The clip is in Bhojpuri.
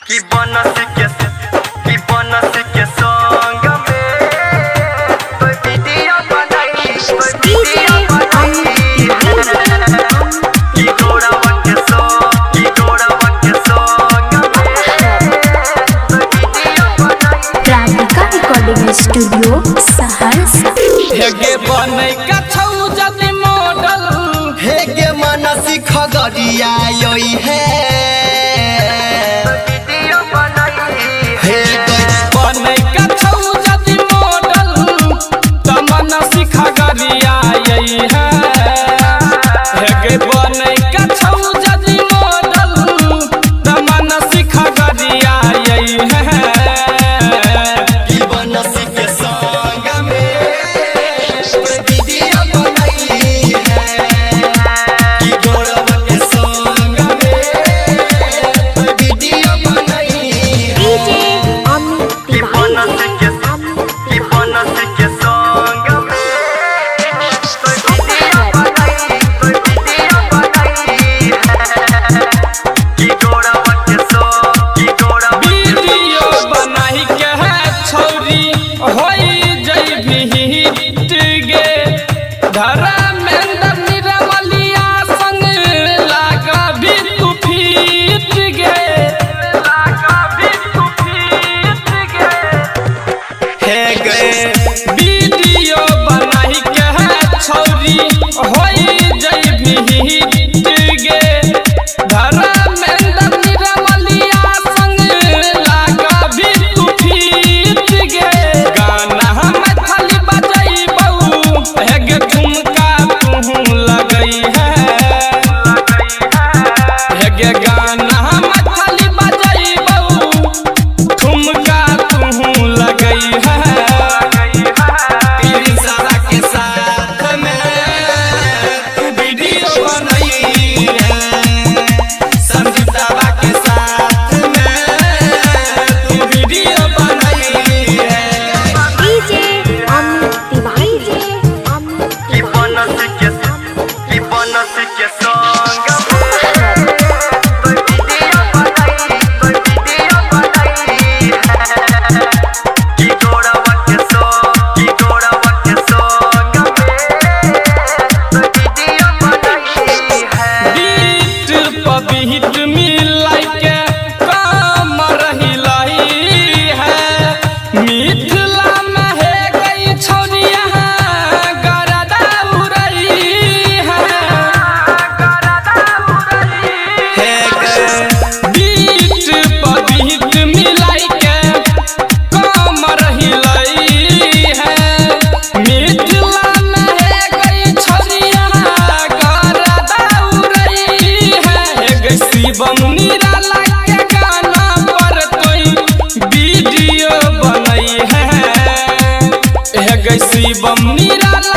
कि बनस के संग में कोई वीडियो बनाई कि गोड़वा के संग में वीडियो बनाई। प्रांतिका रिकॉर्डिंग स्टूडियो सहरसा। हेगे बनै का छौ जति मॉडल हेगे मनसी खगड़िया योई है वीडियो बनाई। बनै का छौ जति मॉडल तमन्ना सिखा गरिया यही है। हेगे बनै का छौ जति मॉडल तमन्ना सिखा गरिया यही है। कि बनसी के संग में वीडियो बनाई है कि गोड़वा के संग में वीडियो बनाई डीजे अमित कि बनस के संग में कोई वीडियो बनाई कि गोड़वा के संग वीडियो बनाई के है छौरी होई जइभी हिट गे धर्मेंद्र निरमलिया संग लागा भी तू फिट गे हे गे वीडियो बनाई के है छौरी होई जइभी हिट गे धर्मेंद्र निरमलिया संग लागा भी तू फिट गे गाना हम खाली बजैबौ हेगे झुमका तू लगई है। हेगे गाना हम खाली बजैबौ झुमका तू लगई है। सारा के साथ में तू वीडियो बनाई है संगीतवा के साथ में तू वीडियो बनाई है। डीजे अमित तिवारी कि बनस के संग में कोई वीडियो बनाई कि गोड़वा के संग में वीडियो बनाई है। बीट प बीट मिलाई के काम रहिलाई है। मिथिला में है गई छोरिया गरदा उड़ई है। बीट प बीट मिलाई के काम रहिलाई है। मिथिला में है गई छोरिया गरदा उड़ई है। हेगे शिवम निराला के गाना पर कोई वीडियो बनई है। हेगे शिवम निराला